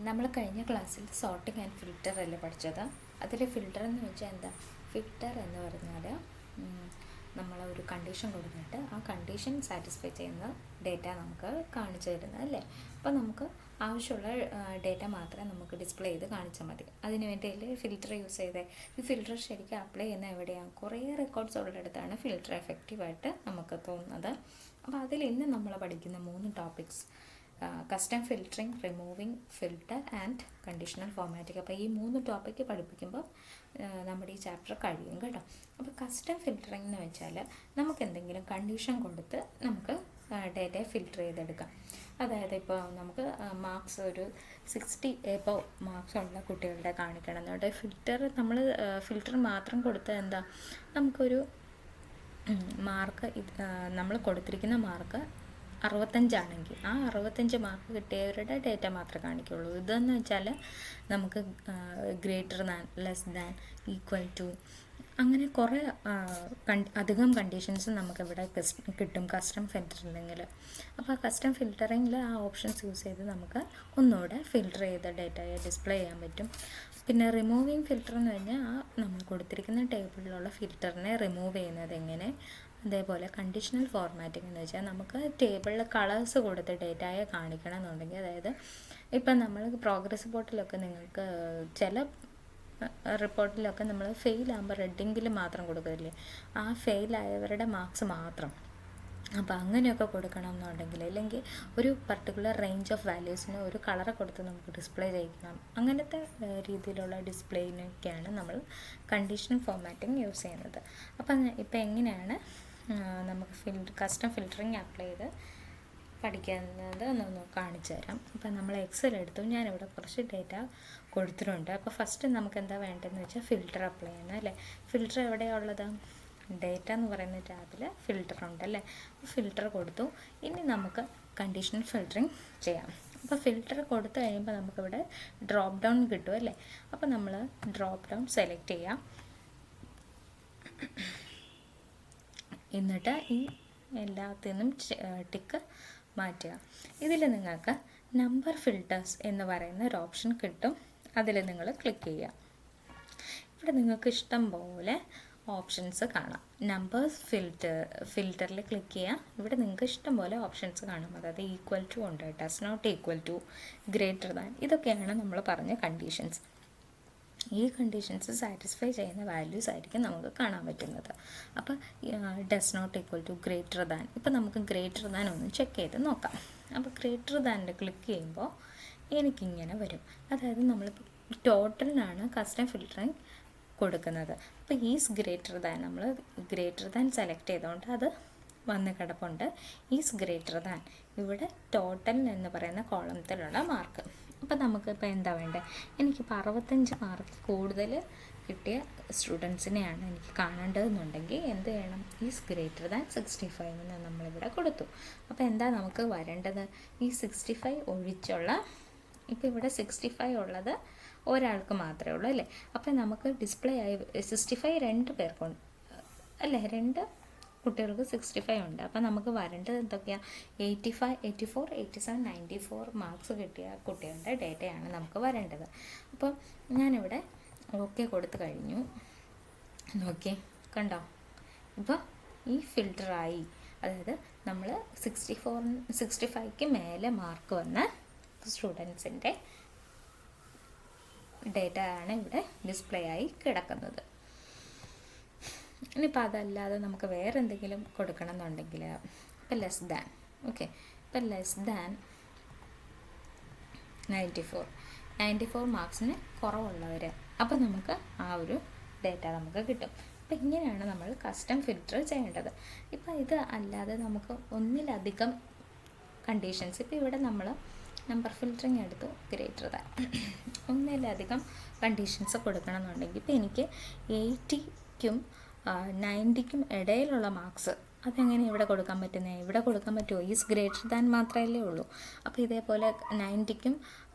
നമ്മൾ കഴിഞ്ഞ ക്ലാസ്സിൽ സോർട്ടിങ് ആൻഡ് ഫിൽറ്റർ അല്ലേ പഠിച്ചത്. അതിൽ ഫിൽറ്റർ എന്ന് വെച്ചാൽ എന്താ? ഫിൽറ്റർ എന്ന് പറഞ്ഞാൽ നമ്മൾ ഒരു കണ്ടീഷൻ കൊടുത്തിട്ട് ആ കണ്ടീഷൻ സാറ്റിസ്ഫൈ ചെയ്യുന്ന ഡേറ്റ നമുക്ക് കാണിച്ചു തരുന്നത് അല്ലേ. അപ്പോൾ നമുക്ക് ആവശ്യമുള്ള ഡേറ്റ മാത്രമേ നമുക്ക് ഡിസ്പ്ലേ ചെയ്ത് കാണിച്ചാൽ മതി. അതിന് വേണ്ടിയല്ലേ ഫിൽറ്റർ യൂസ് ചെയ്തേ. ഈ ഫിൽറ്റർ ശരിക്കും അപ്ലൈ ചെയ്യുന്ന എവിടെയാണ്? കുറേ റെക്കോർഡ്സ് ഉള്ളിടത്താണ് ഫിൽറ്റർ എഫക്റ്റീവായിട്ട് നമുക്ക് തോന്നുന്നത്. അപ്പോൾ അതിൽ ഇന്ന് നമ്മൾ പഠിക്കുന്ന 3 topics custom filtering, removing filter and conditional formatting. അപ്പോൾ ഈ 3 ടോപ്പിക്ക് പഠിപ്പിക്കുമ്പോൾ നമ്മുടെ ഈ ചാപ്റ്റർ കഴിയും കേട്ടോ. അപ്പോൾ കസ്റ്റം ഫിൽറ്ററിങ് എന്ന് വെച്ചാൽ നമുക്ക് എന്തെങ്കിലും കണ്ടീഷൻ കൊടുത്ത് നമുക്ക് ഡേറ്റയെ ഫിൽറ്റർ ചെയ്തെടുക്കാം. അതായത് ഇപ്പോൾ നമുക്ക് മാർക്സ് ഒരു 60 എബവ് മാർക്സ് ഉള്ള കുട്ടികളുടെ കാണിക്കണം എന്നുണ്ട്. ഫിൽറ്റർ മാത്രം കൊടുത്ത് എന്താ, നമുക്കൊരു മാർക്ക് നമ്മൾ കൊടുത്തിരിക്കുന്ന മാർക്ക് 65 ആണെങ്കിൽ ആ 65 മാർക്ക് കിട്ടിയവരുടെ ഡേറ്റ മാത്രമേ കാണിക്കുള്ളൂ. ഇതെന്ന് വെച്ചാൽ നമുക്ക് greater than, less than, equal to, അങ്ങനെ കുറേ അധികം കണ്ടീഷൻസ് നമുക്കിവിടെ കിട്ടും കസ്റ്റം ഫിൽറ്ററിങ്ങിൽ. അപ്പോൾ ആ കസ്റ്റം ഫിൽറ്ററിങ്ങിൽ ആ ഓപ്ഷൻസ് യൂസ് ചെയ്ത് നമുക്ക് ഒന്നുകൂടെ ഫിൽറ്റർ ചെയ്ത ഡേറ്റയെ ഡിസ്പ്ലേ ചെയ്യാൻ പറ്റും. പിന്നെ റിമൂവിങ് ഫിൽറ്റർ എന്ന് പറഞ്ഞാൽ ആ നമ്മൾ കൊടുത്തിരിക്കുന്ന ടേബിളിലുള്ള ഫിൽറ്ററിനെ റിമൂവ് ചെയ്യുന്നത് എങ്ങനെ. അതേപോലെ കണ്ടീഷണൽ ഫോർമാറ്റിംഗ് എന്ന് വെച്ചാൽ നമുക്ക് ടേബിളിൽ കളേഴ്സ് കൊടുത്ത് ഡേറ്റയെ കാണിക്കണം എന്നുണ്ടെങ്കിൽ, അതായത് ഇപ്പം നമ്മൾ പ്രോഗ്രസ് റിപ്പോർട്ടിലൊക്കെ നിങ്ങൾക്ക് ചില റിപ്പോർട്ടിലൊക്കെ നമ്മൾ ഫെയിൽ ആകുമ്പോൾ റെഡിങ്കിൽ മാത്രം കൊടുക്കില്ലേ, ആ ഫെയിലായവരുടെ മാർക്സ് മാത്രം. അപ്പോൾ അങ്ങനെയൊക്കെ കൊടുക്കണം എന്നുണ്ടെങ്കിൽ, അല്ലെങ്കിൽ ഒരു പർട്ടിക്കുലർ റേഞ്ച് ഓഫ് വാല്യൂസിന് ഒരു കളറ് കൊടുത്ത് നമുക്ക് ഡിസ്പ്ലേ ചെയ്യിക്കണം. അങ്ങനത്തെ രീതിയിലുള്ള ഡിസ്പ്ലേയിനൊക്കെയാണ് നമ്മൾ കണ്ടീഷണൽ ഫോർമാറ്റിംഗ് യൂസ് ചെയ്യുന്നത്. അപ്പം ഇപ്പം എങ്ങനെയാണ് നമുക്ക് കസ്റ്റം ഫിൽറ്ററിങ് അപ്ലൈ ചെയ്ത് പഠിക്കുന്നത് എന്നൊന്ന് കാണിച്ചു തരാം. അപ്പം നമ്മൾ എക്സൽ എടുത്തു, ഞാനിവിടെ കുറച്ച് ഡേറ്റ കൊടുത്തിട്ടുണ്ട്. അപ്പോൾ ഫസ്റ്റ് നമുക്ക് എന്താ വേണ്ടതെന്ന് വെച്ചാൽ ഫിൽറ്റർ അപ്ലൈ ചെയ്യണം അല്ലേ. ഫിൽറ്റർ എവിടെയാണ് ഉള്ളത്? ഡേറ്റ എന്ന് പറയുന്ന ടാബിൽ ഫിൽറ്റർ ഉണ്ടല്ലേ. ഫിൽറ്റർ കൊടുത്തു. ഇനി നമുക്ക് കണ്ടീഷണൽ ഫിൽറ്ററിങ് ചെയ്യാം. അപ്പോൾ ഫിൽറ്റർ കൊടുത്തു കഴിയുമ്പോൾ നമുക്കിവിടെ ഡ്രോപ്പ് ഡൗൺ കിട്ടും അല്ലേ. അപ്പോൾ നമ്മൾ ഡ്രോപ്പ് ഡൗൺ സെലക്ട് ചെയ്യാം. എന്നിട്ട് ഈ എല്ലാത്തിനും ടിക്ക് മാറ്റുക. ഇതിൽ നിങ്ങൾക്ക് നമ്പർ ഫിൽറ്റേഴ്സ് എന്ന് പറയുന്ന ഒരു ഓപ്ഷൻ കിട്ടും. അതിൽ നിങ്ങൾ ക്ലിക്ക് ചെയ്യുക. ഇവിടെ നിങ്ങൾക്ക് ഇഷ്ടം പോലെ ഓപ്ഷൻസ് കാണാം. നമ്പേഴ്സ് ഫിൽറ്ററിൽ ക്ലിക്ക് ചെയ്യുക. ഇവിടെ നിങ്ങൾക്ക് ഇഷ്ടം പോലെ ഓപ്ഷൻസ് കാണും. അതായത് ഈക്വൽ ടു ഉണ്ട്, does not equal to, greater than, ഇതൊക്കെയാണ് നമ്മൾ പറഞ്ഞ കണ്ടീഷൻസ്. ഈ കണ്ടീഷൻസ് സാറ്റിസ്ഫൈ ചെയ്യുന്ന വാല്യൂസ് ആയിരിക്കും നമുക്ക് കാണാൻ പറ്റുന്നത്. അപ്പോൾ does not equal to, greater than, ഇപ്പോൾ നമുക്ക് ഗ്രേറ്റർ ദാൻ ഒന്ന് ചെക്ക് ചെയ്ത് നോക്കാം. അപ്പോൾ ഗ്രേറ്റർ ദാനിൽ ക്ലിക്ക് ചെയ്യുമ്പോൾ എനിക്കിങ്ങനെ വരും. അതായത് നമ്മളിപ്പോൾ ടോട്ടലിനാണ് കസ്റ്റം ഫിൽറ്ററിങ് കൊടുക്കുന്നത്. അപ്പോൾ ഈസ് ഗ്രേറ്റർ ദാൻ, നമ്മൾ ഗ്രേറ്റർ ദാൻ സെലക്ട് ചെയ്തുകൊണ്ട് അത് വന്ന് കിടപ്പുണ്ട്. ഈസ് ഗ്രേറ്റർ ദാൻ, ഇവിടെ ടോട്ടൽ എന്ന് പറയുന്ന കോളത്തിലുള്ള മാർക്ക്. അപ്പോൾ നമുക്കിപ്പോൾ എന്താ വേണ്ടത്? എനിക്കിപ്പോൾ 65 മാർക്ക് കൂടുതൽ കിട്ടിയ സ്റ്റുഡൻസിനെയാണ് എനിക്ക് കാണേണ്ടതെന്നുണ്ടെങ്കിൽ എന്ത് ചെയ്യണം? ഈസ് ഗ്രേറ്റർ ദാൻ 65 എന്ന് നമ്മളിവിടെ കൊടുത്തു. അപ്പോൾ എന്താ നമുക്ക് വരേണ്ടത്? ഈ 65 ഒഴിച്ചുള്ള, ഇപ്പോൾ ഇവിടെ 65 ഉള്ളത് ഒരാൾക്ക് മാത്രമേ ഉള്ളൂ അല്ലേ. അപ്പോൾ നമുക്ക് ഡിസ്പ്ലേ ആയി 65 2 പേർക്കുണ്ട് അല്ലേ, 2 കുട്ടികൾക്ക് 65 ഉണ്ട്. അപ്പോൾ നമുക്ക് വരേണ്ടത് എന്തൊക്കെയാണ്? 85, 84, 87, 94 മാർക്സ് കിട്ടിയ കുട്ടികളുടെ ഡേറ്റയാണ് നമുക്ക് വരേണ്ടത്. അപ്പോൾ ഞാനിവിടെ ഓക്കെ കൊടുത്തു കഴിഞ്ഞു. നോക്കി കണ്ടോ, ഇപ്പോൾ ഈ ഫിൽറ്ററായി. അതായത് നമ്മൾ 65ക്ക് മേലെ മാർക്ക് വന്ന സ്റ്റുഡൻസിൻ്റെ ഡേറ്റ ആണ് ഇവിടെ ഡിസ്പ്ലേ ആയി കിടക്കുന്നത്. ഇനിയിപ്പോൾ അതല്ലാതെ നമുക്ക് വേറെ എന്തെങ്കിലും കൊടുക്കണം എന്നുണ്ടെങ്കിൽ, ഇപ്പോൾ ലെസ് ദാൻ, ഓക്കെ, ഇപ്പോൾ ലെസ് ദാൻ 94 മാർക്സിന് കുറവുള്ളവർ, അപ്പോൾ നമുക്ക് ആ ഒരു ഡേറ്റ നമുക്ക് കിട്ടും. അപ്പോൾ ഇങ്ങനെയാണ് നമ്മൾ കസ്റ്റം ഫിൽറ്റർ ചെയ്യേണ്ടത്. ഇപ്പോൾ ഇത് അല്ലാതെ നമുക്ക് ഒന്നിലധികം കണ്ടീഷൻസ്, ഇപ്പോൾ ഇവിടെ നമ്മൾ നമ്പർ ഫിൽറ്ററിങ് എടുത്തു, ഗ്രേറ്റർ ദാൻ, ഒന്നിലധികം കണ്ടീഷൻസ് കൊടുക്കണം എന്നുണ്ടെങ്കിൽ, ഇപ്പോൾ എനിക്ക് 80ക്കും 90ക്കും ഇടയിലുള്ള മാർക്സ് അതെങ്ങനെ ഇവിടെ കൊടുക്കാൻ പറ്റുന്നത്? ഇവിടെ കൊടുക്കാൻ പറ്റുമോ? ഈസ് ഗ്രേറ്റർ ദാൻ മാത്രമല്ലേ ഉള്ളൂ. അപ്പോൾ ഇതേപോലെ 90ക്കും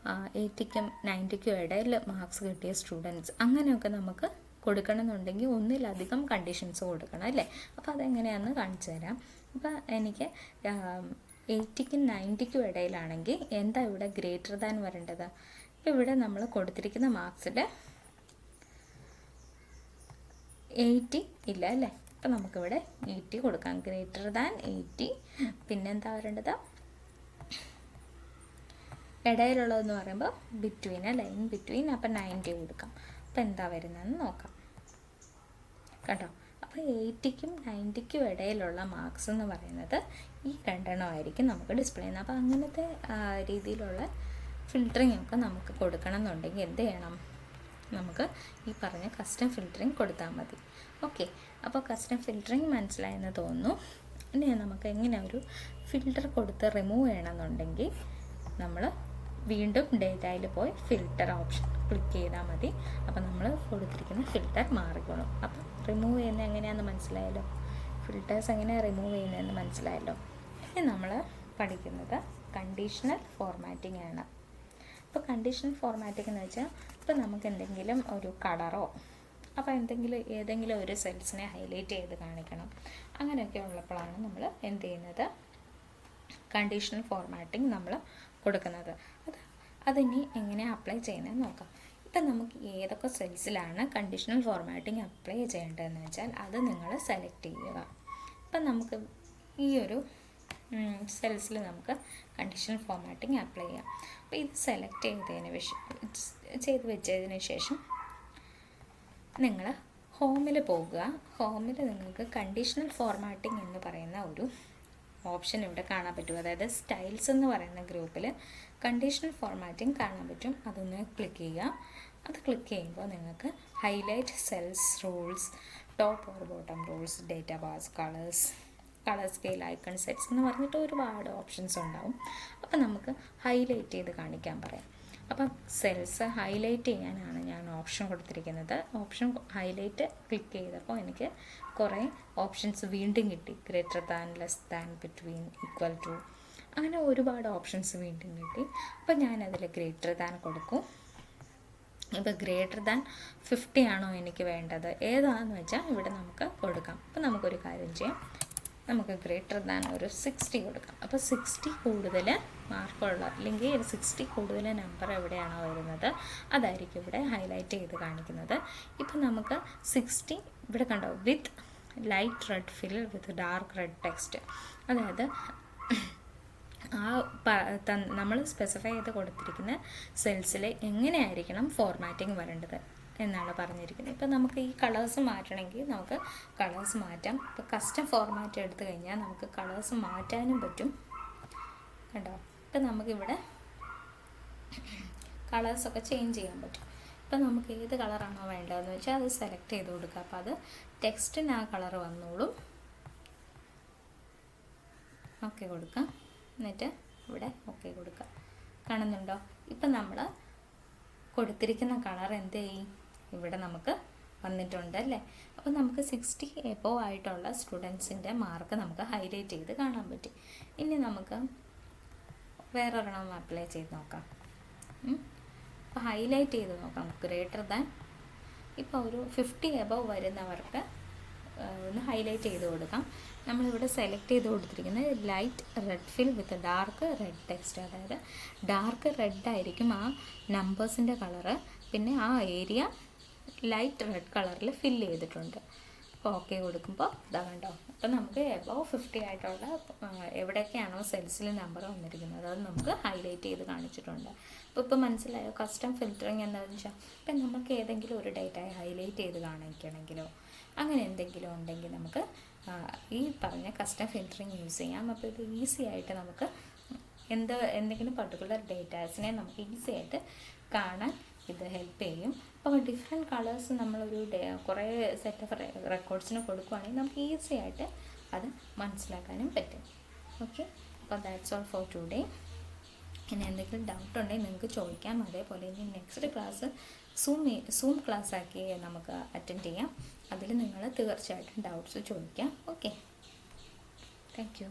80ക്കും 90ക്കും ഇടയിൽ മാർക്സ് കിട്ടിയ സ്റ്റുഡൻസ്, അങ്ങനെയൊക്കെ നമുക്ക് കൊടുക്കണമെന്നുണ്ടെങ്കിൽ ഒന്നിലധികം കണ്ടീഷൻസ് കൊടുക്കണം അല്ലേ. അപ്പോൾ അതെങ്ങനെയാണെന്ന് കാണിച്ചു തരാം. അപ്പോൾ എനിക്ക് 80ക്കും 90ക്കും ഇടയിലാണെങ്കിൽ എന്താ ഇവിടെ ഗ്രേറ്റർ ദാൻ വരേണ്ടത്? ഇവിടെ നമ്മൾ കൊടുത്തിരിക്കുന്ന മാർക്സിൽ 80 ഇല്ല അല്ലേ? അപ്പം നമുക്കിവിടെ 80 കൊടുക്കാം. Greater than 80. പിന്നെന്താ വരേണ്ടത്? ഇടയിലുള്ളതെന്ന് പറയുമ്പോൾ ബിറ്റ്വീൻ അല്ലേ? In between. അപ്പം 90 കൊടുക്കാം. അപ്പം എന്താ വരുന്നതെന്ന് നോക്കാം കേട്ടോ. അപ്പോൾ 80ക്കും 90ക്കും ഇടയിലുള്ള മാർക്സ് എന്ന് പറയുന്നത് ഈ രണ്ടെണ്ണമായിരിക്കും നമുക്ക് ഡിസ്പ്ലേ ചെയ്യുന്നത്. അപ്പോൾ അങ്ങനത്തെ രീതിയിലുള്ള ഫിൽറ്ററിംഗ് ഒക്കെ നമുക്ക് കൊടുക്കണം എന്നുണ്ടെങ്കിൽ എന്ത് ചെയ്യണം? നമുക്ക് ഈ പറഞ്ഞ കസ്റ്റം ഫിൽറ്ററിംഗ് കൊടുത്താൽ മതി. ഓക്കെ, അപ്പോൾ കസ്റ്റം ഫിൽറ്ററിംഗ് മനസ്സിലായെന്ന് തോന്നുന്നു. ഇനി നമുക്ക് എങ്ങനെ ഒരു ഫിൽറ്റർ കൊടുത്ത് റിമൂവ് ചെയ്യണമെന്നുണ്ടെങ്കിൽ നമ്മൾ വീണ്ടും ഡേറ്റയിൽ പോയി ഫിൽറ്റർ ഓപ്ഷൻ ക്ലിക്ക് ചെയ്താൽ മതി. അപ്പോൾ നമ്മൾ കൊടുത്തിരിക്കുന്ന ഫിൽറ്റർ മാറിക്കോളും. അപ്പം റിമൂവ് ചെയ്യുന്നത് എങ്ങനെയാണെന്ന് മനസ്സിലായല്ലോ. ഫിൽറ്റേഴ്സ് എങ്ങനെയാണ് റിമൂവ് ചെയ്യുന്നതെന്ന് മനസ്സിലായല്ലോ. ഇനി നമ്മൾ പഠിക്കുന്നത് കണ്ടീഷണൽ ഫോർമാറ്റിംഗ് ആണ്. അപ്പോൾ കണ്ടീഷണൽ ഫോർമാറ്റിംഗ് എന്ന് വെച്ചാൽ ഇപ്പോൾ നമുക്ക് എന്തെങ്കിലും ഒരു കളറോ അപ്പോൾ ഏതെങ്കിലും ഒരു സെൽസിനെ ഹൈലൈറ്റ് ചെയ്ത് കാണിക്കണം. അങ്ങനെയൊക്കെ ഉള്ളപ്പോഴാണ് നമ്മൾ എന്ത് ചെയ്യുന്നത്? കണ്ടീഷണൽ ഫോർമാറ്റിംഗ് നമ്മൾ കൊടുക്കുന്നത്. അതിനി എങ്ങനെ അപ്ലൈ ചെയ്യുന്നത് നോക്കാം. ഇപ്പം നമുക്ക് ഏതൊക്കെ സെൽസിലാണ് കണ്ടീഷണൽ ഫോർമാറ്റിംഗ് അപ്ലൈ ചെയ്യേണ്ടതെന്ന് വെച്ചാൽ അത് നിങ്ങൾ സെലക്ട് ചെയ്യുക. ഇപ്പം നമുക്ക് ഈ ഒരു സെൽസിൽ നമുക്ക് കണ്ടീഷണൽ ഫോർമാറ്റിംഗ് അപ്ലൈ ചെയ്യാം. അപ്പോൾ ഇത് സെലക്ട് ചെയ്ത് വെച്ചതിന് ശേഷം നിങ്ങൾ ഹോമിൽ പോകുക. ഹോമിൽ നിങ്ങൾക്ക് കണ്ടീഷണൽ ഫോർമാറ്റിംഗ് എന്ന് പറയുന്ന ഒരു ഓപ്ഷൻ ഇവിടെ കാണാൻ പറ്റും. അതായത് സ്റ്റൈൽസ് എന്ന് പറയുന്ന ഗ്രൂപ്പിൽ കണ്ടീഷണൽ ഫോർമാറ്റിംഗ് കാണാൻ പറ്റും. അതൊന്ന് ക്ലിക്ക് ചെയ്യുക. അത് ക്ലിക്ക് ചെയ്യുമ്പോൾ നിങ്ങൾക്ക് highlight cells rules, top or bottom rules, data bars, colour scale, icon sets എന്ന് പറഞ്ഞിട്ട് ഒരുപാട് ഓപ്ഷൻസ് ഉണ്ടാവും. അപ്പോൾ നമുക്ക് ഹൈലൈറ്റ് ചെയ്ത് കാണിക്കാൻ പറയാം. അപ്പം സെൽസ് ഹൈലൈറ്റ് ചെയ്യാനാണ് ഞാൻ ഓപ്ഷൻ കൊടുത്തിരിക്കുന്നത്. ഓപ്ഷൻ ഹൈലൈറ്റ് ക്ലിക്ക് ചെയ്തപ്പോൾ എനിക്ക് കുറേ ഓപ്ഷൻസ് വീണ്ടും കിട്ടി. Greater than, less than, between, equal to, അങ്ങനെ ഒരുപാട് ഓപ്ഷൻസ് വീണ്ടും കിട്ടി. അപ്പോൾ ഞാനതിൽ ഗ്രേറ്റർ ദാൻ കൊടുക്കും. ഇപ്പോൾ ഗ്രേറ്റർ ദാൻ 50 ആണോ എനിക്ക് വേണ്ടത്? ഏതാണെന്ന് വെച്ചാൽ ഇവിടെ നമുക്ക് കൊടുക്കാം. അപ്പോൾ നമുക്കൊരു കാര്യം ചെയ്യാം, നമുക്ക് ഗ്രേറ്റർ ദാൻ ഒരു 60 കൊടുക്കാം. അപ്പോൾ 60 കൂടുതൽ മാർക്കുള്ള അല്ലെങ്കിൽ 60 കൂടുതൽ നമ്പർ എവിടെയാണോ വരുന്നത് അതായിരിക്കും ഇവിടെ ഹൈലൈറ്റ് ചെയ്ത് കാണിക്കുന്നത്. ഇപ്പം നമുക്ക് 60 ഇവിടെ കണ്ടോ, with light red fill with dark red text. അതായത് നമ്മൾ സ്പെസിഫൈ ചെയ്ത് കൊടുത്തിരിക്കുന്ന സെൽസിൽ എങ്ങനെയായിരിക്കണം ഫോർമാറ്റിംഗ് വരേണ്ടത് എന്നാണ് പറഞ്ഞിരിക്കുന്നത്. ഇപ്പം നമുക്ക് ഈ കളേഴ്സ് മാറ്റണമെങ്കിൽ നമുക്ക് കളേഴ്സ് മാറ്റാം. ഇപ്പോൾ കസ്റ്റം ഫോർമാറ്റ് എടുത്തു കഴിഞ്ഞാൽ നമുക്ക് കളേഴ്സ് മാറ്റാനും പറ്റും. കണ്ടോ, ഇപ്പം നമുക്കിവിടെ കളേഴ്സൊക്കെ ചേഞ്ച് ചെയ്യാൻ പറ്റും. ഇപ്പം നമുക്ക് ഏത് കളറാണോ വേണ്ടതെന്ന് വെച്ചാൽ അത് സെലക്ട് ചെയ്ത് കൊടുക്കുക. അപ്പോൾ അത് ടെക്സ്റ്റിന് ആ കളർ വന്നോളും. ഓക്കെ കൊടുക്കാം. എന്നിട്ട് ഇവിടെ ഓക്കെ കൊടുക്കുക. കാണുന്നുണ്ടോ? ഇപ്പം നമ്മൾ കൊടുത്തിരിക്കുന്ന കളർ എന്ത് ചെയ്യും? ഇവിടെ നമുക്ക് വന്നിട്ടുണ്ട് അല്ലേ? അപ്പോൾ നമുക്ക് 60 എബോവ് ആയിട്ടുള്ള സ്റ്റുഡൻസിൻ്റെ മാർക്ക് നമുക്ക് ഹൈലൈറ്റ് ചെയ്ത് കാണാൻ പറ്റും. ഇനി നമുക്ക് വേറൊരെണ്ണം അപ്ലൈ ചെയ്ത് നോക്കാം. അപ്പോൾ ഹൈലൈറ്റ് ചെയ്ത് നോക്കാം. ഗ്രേറ്റർ ദാൻ ഇപ്പോൾ ഒരു 50 എബോവ് വരുന്നവർക്ക് ഒന്ന് ഹൈലൈറ്റ് ചെയ്ത് കൊടുക്കാം. നമ്മളിവിടെ സെലക്ട് ചെയ്ത് കൊടുത്തിരിക്കുന്നത് light red fill with dark red text. അതായത് ഡാർക്ക് റെഡ് ആയിരിക്കും ആ നമ്പേഴ്സിൻ്റെ കളറ്. പിന്നെ ആ ഏരിയ ലൈറ്റ് റെഡ് കളറിൽ ഫില്ല് ചെയ്തിട്ടുണ്ട്. അപ്പോൾ ഓക്കെ കൊടുക്കുമ്പോൾ ഇതാ കണ്ടോ. അപ്പോൾ നമുക്ക് എബോവ് 50 ആയിട്ടുള്ള എവിടെയൊക്കെയാണോ സെൽസിൽ നമ്പർ വന്നിരിക്കുന്നത് അത് നമുക്ക് ഹൈലൈറ്റ് ചെയ്ത് കാണിച്ചിട്ടുണ്ട്. അപ്പോൾ ഇപ്പോൾ മനസ്സിലായോ കസ്റ്റം ഫിൽറ്ററിങ് എന്താണെന്ന് വെച്ചാൽ ഇപ്പം നമുക്ക് ഏതെങ്കിലും ഒരു ഡേറ്റ ഹൈലൈറ്റ് ചെയ്ത് കാണിക്കണമെങ്കിലോ അങ്ങനെ എന്തെങ്കിലും ഉണ്ടെങ്കിൽ നമുക്ക് ഈ പറഞ്ഞ കസ്റ്റം ഫിൽറ്ററിങ് യൂസ് ചെയ്യാം. അപ്പോൾ ഇത് ഈസി ആയിട്ട് നമുക്ക് എന്തെങ്കിലും പർട്ടിക്കുലർ ഡേറ്റാസിനെ നമുക്ക് ഈസി ആയിട്ട് കാണാൻ ഇത് ഹെൽപ്പ് ചെയ്യും. അപ്പോൾ ഡിഫറെൻറ്റ് കളേഴ്സ് നമ്മളൊരു കുറേ സെറ്റ് ഓഫ് റെക്കോർഡ്സിന് കൊടുക്കുകയാണെങ്കിൽ നമുക്ക് ഈസി ആയിട്ട് അത് മനസ്സിലാക്കാനും പറ്റും. ഓക്കെ, അപ്പോൾ ദാറ്റ്സ് ഓൾ ഫോർ ടുഡേ. ഇനി എന്തെങ്കിലും ഡൗട്ട് ഉണ്ടെങ്കിൽ നിങ്ങൾക്ക് ചോദിക്കാം. അതേപോലെ ഇനി നെക്സ്റ്റ് ക്ലാസ് സൂം ക്ലാസ് ആക്കി നമുക്ക് അറ്റൻഡ് ചെയ്യാം. അതിൽ നിങ്ങൾ തീർച്ചയായിട്ടും ഡൗട്ട്സ് ചോദിക്കാം. Okay, thank you.